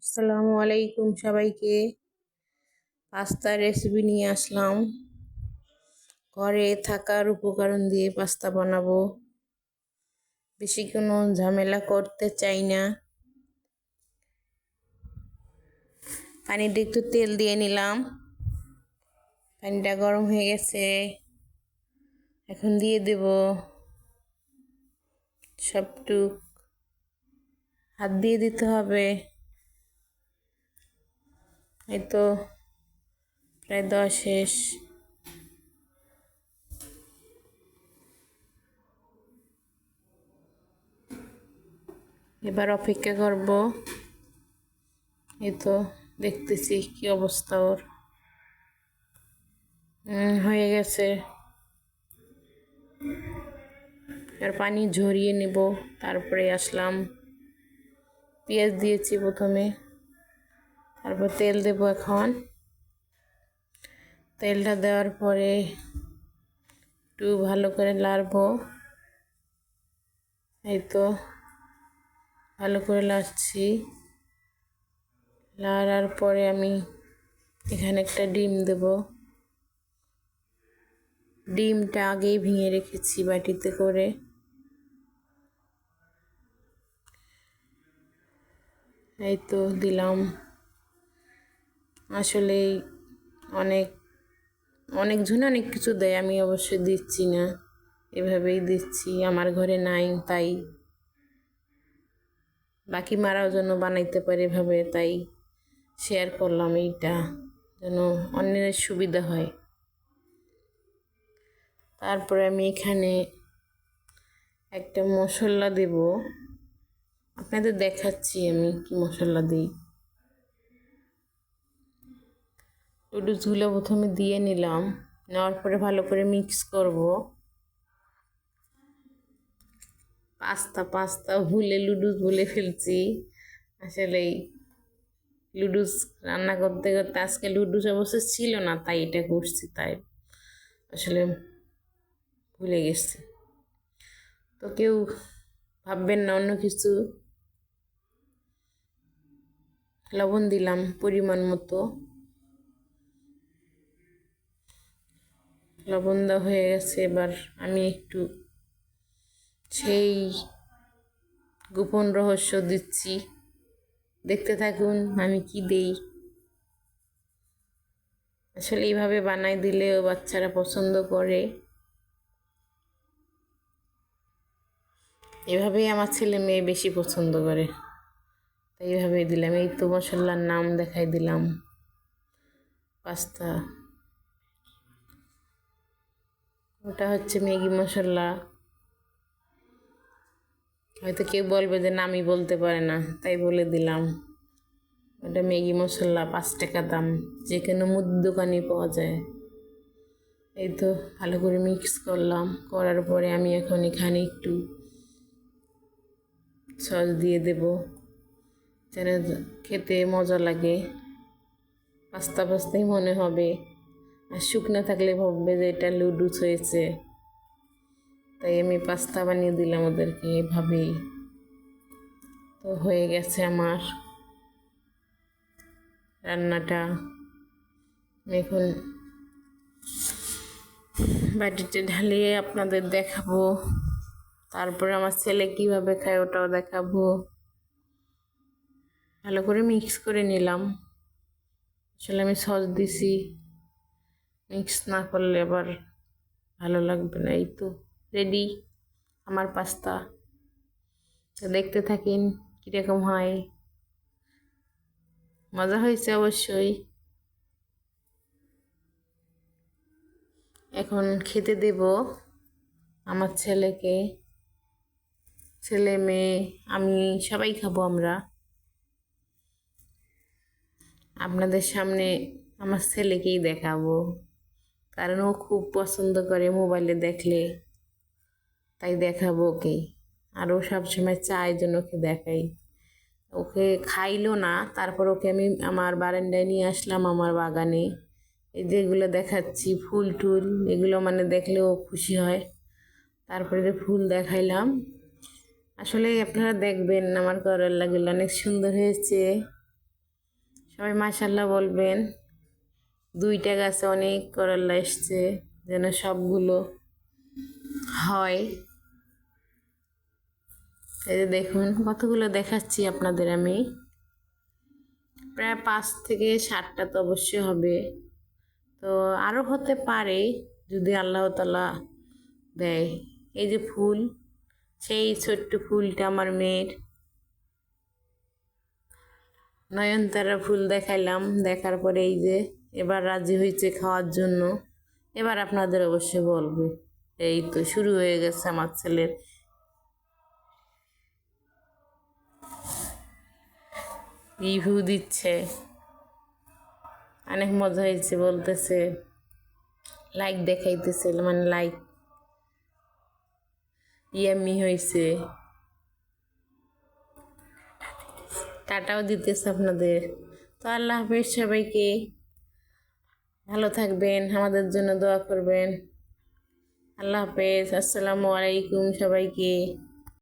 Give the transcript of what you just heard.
আসসালামু আলাইকুম সবাইকে। পাস্তা রেসিপি নিয়ে আসলাম। ঘরে থাকার উপকরণ দিয়ে পাস্তা বানাবো। বেশি কোনো ঝামেলা করতে চাই না। পানিতে একটু তেল দিয়ে নিলাম। পানিটা গরম হয়ে গেছে, এখন দিয়ে দেব সবটুক। হাত দিয়ে দিতে হবে। এই তো প্রায় দেওয়া শেষ। এবার অপেক্ষা করব। এই তো দেখতেছি কি অবস্থা ওর। হয়ে গেছে। আর পানি ঝরিয়ে নেব। তারপরে আসলাম, পেঁয়াজ দিয়েছি প্রথমে, তারপর তেল দেব। এখন তেলটা দেওয়ার পরে একটু ভালো করে নাড়বো। এই তো ভালো করে নাড়ছি। নাড়ার পরে আমি এখানে একটা ডিম দেব। ডিমটা আগেই ভেঙে রেখেছি বাটিতে করে। এই তো দিলাম। আসলে অনেক অনেকজন অনেক কিছু দেয়, আমি অবশ্যই দিচ্ছি না, এভাবেই দিচ্ছি। আমার ঘরে নাই, তাই বাকি মারাও যেন বানাইতে পারে এভাবে, তাই শেয়ার করলাম এইটা, যেন অন্যের সুবিধা হয়। তারপরে আমি এখানে একটা মশলা দেব, আপনাদের দেখাচ্ছি আমি কি মশলা দিই। নুডলসগুলো প্রথমে দিয়ে নিলাম। নেওয়ার পরে ভালো করে মিক্স করব। পাস্তা ভুলে লুডুস বলে ফেলছি। আসলেই লুডুস রান্না করতে করতে আজকে লুডুস অবশ্য ছিল না, তাই এটা করছি, তাই আসলে ভুলে গেছি। তো কেউ ভাববেন না অন্য কিছু। লবণ দিলাম পরিমাণ মতো। লবণ দেওয়া হয়ে গেছে। এবার আমি একটু সেই গোপন রহস্য দিচ্ছি, দেখতে থাকুন আমি কি দেই। আসলে এইভাবে বানাই দিলেও বাচ্চারা পছন্দ করে। এভাবেই আমার ছেলে মেয়ে বেশি পছন্দ করে, তাই এইভাবেই দিলাম। এই তো মশলার নাম দেখাই দিলাম, পাস্তা। ওটা হচ্ছে ম্যাগি মশলা। হয়তো কেউ বলবে যে নামই বলতে পারে না, তাই বলে দিলাম। ওটা ম্যাগি মশলা, 5 টাকা দাম, যে কোনো মুদি দোকানে পাওয়া যায়। এই তো ভালো করে মিক্স করলাম। করার পরে আমি এখন এখানে একটু সস দিয়ে দেব, যেন খেতে মজা লাগে। পাস্তা পাস্তাই মনে হবে, আর শুকনো থাকলে ভাববে যে এটা লুডুস হয়েছে। তাই আমি পাস্তা বানিয়ে দিলাম ওদেরকে এভাবেই। তো হয়ে গেছে আমার রান্নাটা। আমি এখন বাটিতে ঢালিয়ে আপনাদের দেখাবো। তারপরে আমার ছেলে কিভাবে খায় ওটাও দেখাবো। ভালো করে মিক্স করে নিলাম। আসলে আমি সস দিছি, মিক্স না করলে আবার ভালো লাগবে না। এই তো রেডি আমার পাস্তা। তো দেখতে থাকেন কীরকম হয়। মজা হয়েছে অবশ্যই। এখন খেতে দেব আমার ছেলেকে। ছেলে মেয়ে আমি সবাই খাবো আমরা। আপনাদের সামনে আমার ছেলেকেই দেখাবো, কারণ ও খুব পছন্দ করে মোবাইলে দেখলে, তাই দেখাবো ওকে। আর ও সবসময় চায় যেন ওকে দেখাই। ওকে খাইলো না, তারপর ওকে আমি আমার বারান্দায় নিয়ে আসলাম, আমার বাগানে। এই যেগুলো দেখাচ্ছি ফুল টুল, এগুলো মানে দেখলেও খুশি হয়। তারপরে যে ফুল দেখাইলাম, আসলে আপনারা দেখবেন আমার করলাগুলো অনেক সুন্দর হয়েছে। সবাই মাশাল্লাহ বলবেন। 2টা গাছে অনেক করল্লা এসছে, যেন সবগুলো হয়। এই যে দেখুন কতগুলো দেখাচ্ছি আপনাদের আমি, প্রায় 5 থেকে 7টা তো অবশ্যই হবে। তো আরও হতে পারে যদি আল্লাহ তাআলা দেয়। এই যে ফুল, সেই ছোট্ট ফুলটা আমার মেয়ের। নয়নতারা ফুল দেখাইলাম, দেখার পরে এই যে এবার রাজি হয়েছে খাওয়ার জন্য। এবার আপনাদের অবশ্যই বলবে। এই তো শুরু হয়ে গেছে আমার ছেলের রিভিউ দিচ্ছে, অনেক মজা হয়েছে বলতেছে, লাইক দেখাইতেছে, মানে লাইক ইয়াম্মি হয়েছে, টাটাও দিতেছে আপনাদের। তো আল্লাহ হাফেজ সবাইকে, ভালো থাকবেন, আমাদের জন্য দোয়া করবেন। আল্লাহ হাফেজ, আসসালামু আলাইকুম সবাইকে।